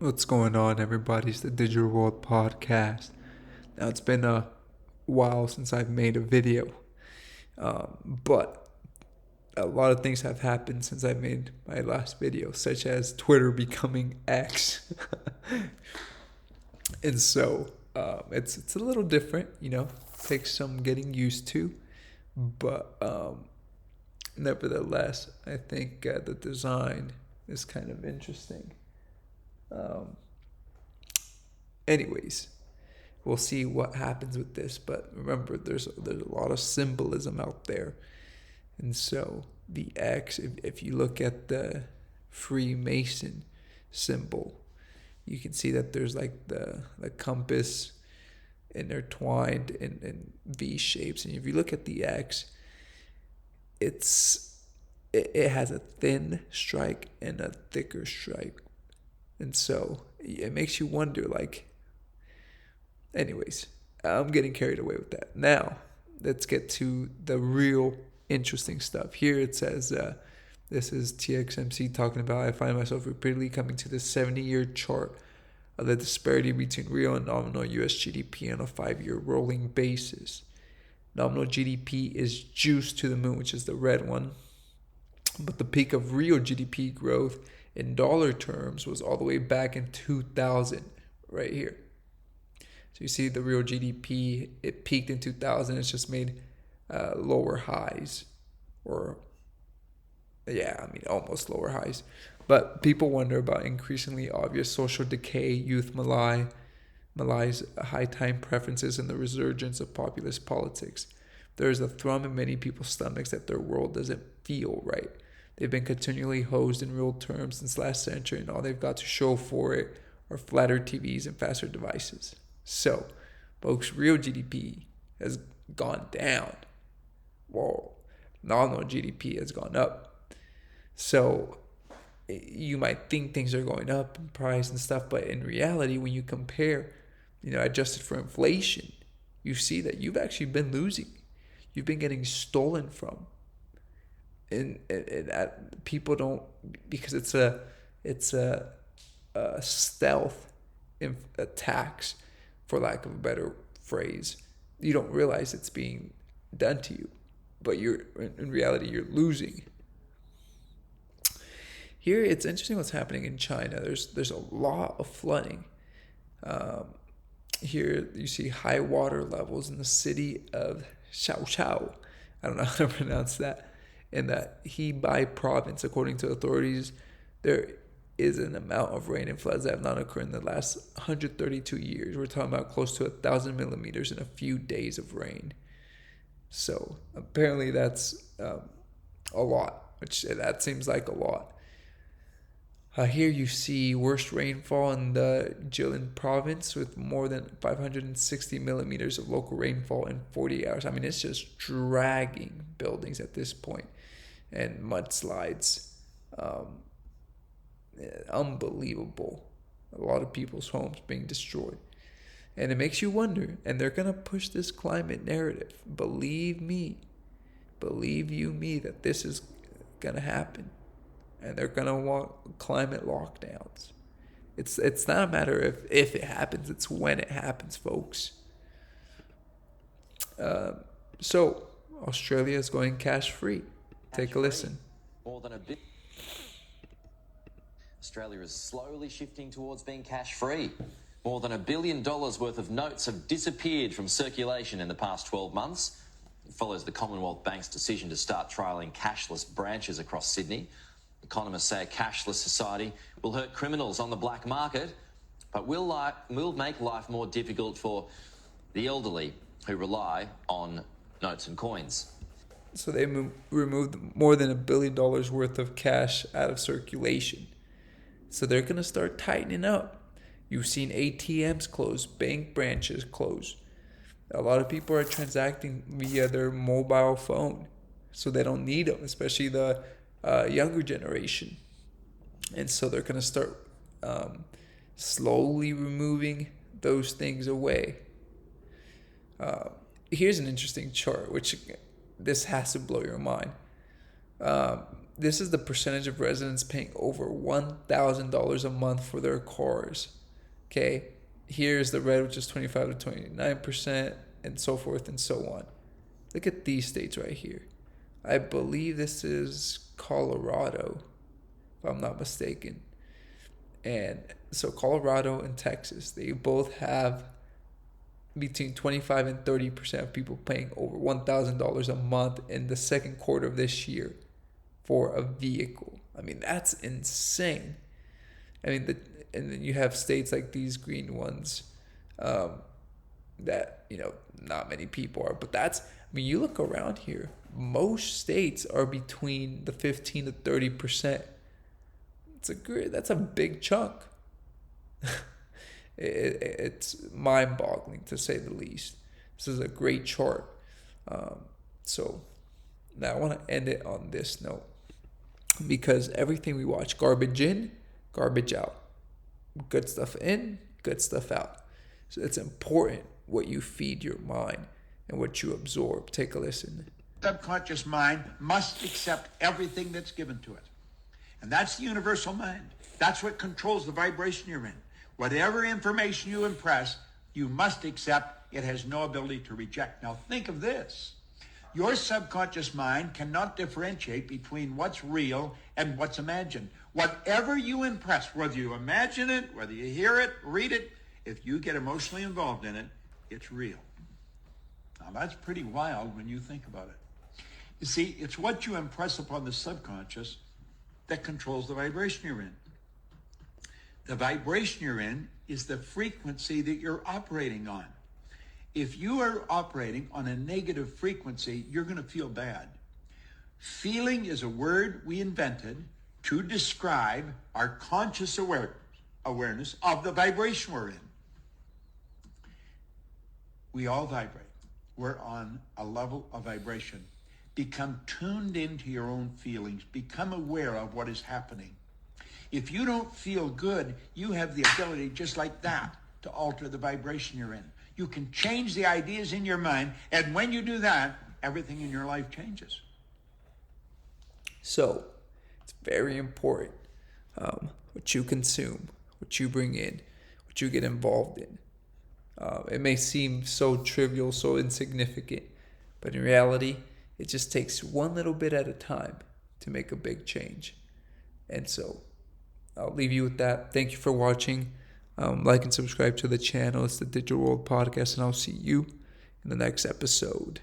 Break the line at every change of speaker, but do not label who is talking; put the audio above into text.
What's going on, everybody? It's the Digital World Podcast. Now, it's been a while since I've made a video, but a lot of things have happened since I made my last video, such as Twitter becoming X. And so it's a little different, takes some getting used to, but nevertheless, I think the design is kind of interesting. Um, Anyways, we'll see what happens with this. But remember, there's a lot of symbolism out there, and so the X. If you look at the Freemason symbol, you can see that there's like the compass intertwined in V shapes, and if you look at the X, it's it has a thin strike and a thicker strike, and so it makes you wonder like. Anyways, I'm getting carried away with that. Now, let's get to the real interesting stuff. Here it says, this is TXMC talking about, I find myself repeatedly coming to the 70-year chart of the disparity between real and nominal US GDP on a 5-year rolling basis. Nominal GDP is juiced to the moon, which is the red one. But the peak of real GDP growth in dollar terms was all the way back in 2000, right here. So you see the real GDP, it peaked in 2000. It's just made lower highs, or almost lower highs. But people wonder about increasingly obvious social decay, youth malaise, high time preferences, and the resurgence of populist politics. There is a thrum in many people's stomachs that their world doesn't feel right. They've been continually hosed in real terms since last century, and all they've got to show for it are flatter TVs and faster devices. So, folks, real GDP has gone down. Well, nominal GDP has gone up. So, you might think things are going up in price and stuff, but in reality, when you compare, adjusted for inflation, you see that you've actually been losing. You've been getting stolen from, and people don't, because it's a stealth attacks, for lack of a better phrase. You don't realize it's being done to you, but you're in reality you're losing. Here, it's interesting what's happening in China. There's a lot of flooding. Um, Here, you see high water levels in the city of Xiaochao. I don't know how to pronounce that. In the Hebei province, according to authorities, there is an amount of rain and floods that have not occurred in the last 132 years. We're talking about close to 1,000 millimeters in a few days of rain. So apparently that's a lot, which that seems like a lot. Here you see worst rainfall in the Jilin province with more than 560 millimeters of local rainfall in 40 hours. I mean, it's just dragging buildings at this point, and mudslides. Um, Unbelievable. A lot of people's homes being destroyed. And it makes you wonder, and they're going to push this climate narrative. Believe you me, that this is going to happen. And they're going to want climate lockdowns. It's not a matter of if it happens, it's when it happens, folks. So, Australia is going cash free. Take a listen.
More than a bit. Australia is slowly shifting towards being cash-free. More than $1 billion worth of notes have disappeared from circulation in the past 12 months. It follows the Commonwealth Bank's decision to start trialling cashless branches across Sydney. Economists say a cashless society will hurt criminals on the black market, but will make life more difficult for the elderly who rely on notes and coins.
So they removed more than $1 billion worth of cash out of circulation. So they're going to start tightening up. You've seen ATMs close, bank branches close. A lot of people are transacting via their mobile phone, so they don't need them, especially the younger generation. And so they're going to start slowly removing those things away. Here's an interesting chart, which this has to blow your mind. This is the percentage of residents paying over $1,000 a month for their cars. Okay, here's the red, which is 25 to 29%, and so forth and so on. Look at these states right here. I believe this is Colorado, if I'm not mistaken. And so Colorado and Texas, they both have between 25 and 30% of people paying over $1,000 a month in the second quarter of this year for a vehicle. I mean, that's insane. I mean, and then you have states like these green ones that, not many people are. But you look around here, most states are between the 15 to 30%. That's a big chunk. It's mind-boggling, to say the least. This is a great chart. So now I want to end it on this note, because everything we watch, garbage in, garbage out. Good stuff in, good stuff out. So it's important what you feed your mind and what you absorb. Take a listen.
Subconscious mind must accept everything that's given to it. And that's the universal mind. That's what controls the vibration you're in. Whatever information you impress, you must accept. It has no ability to reject. Now think of this. Your subconscious mind cannot differentiate between what's real and what's imagined. Whatever you impress, whether you imagine it, whether you hear it, read it, if you get emotionally involved in it, it's real. Now that's pretty wild when you think about it. You see, it's what you impress upon the subconscious that controls the vibration you're in. The vibration you're in is the frequency that you're operating on. If you are operating on a negative frequency, you're going to feel bad. Feeling is a word we invented to describe our conscious awareness of the vibration we're in. We all vibrate. We're on a level of vibration. Become tuned into your own feelings. Become aware of what is happening. If you don't feel good, you have the ability, just like that, to alter the vibration you're in. You can change the ideas in your mind, and when you do that, everything in your life changes.
So, it's very important what you consume, what you bring in, what you get involved in. It may seem so trivial, so insignificant, but in reality, it just takes one little bit at a time to make a big change. And so, I'll leave you with that. Thank you for watching. Like and subscribe to the channel. It's the Digital World Podcast, and I'll see you in the next episode.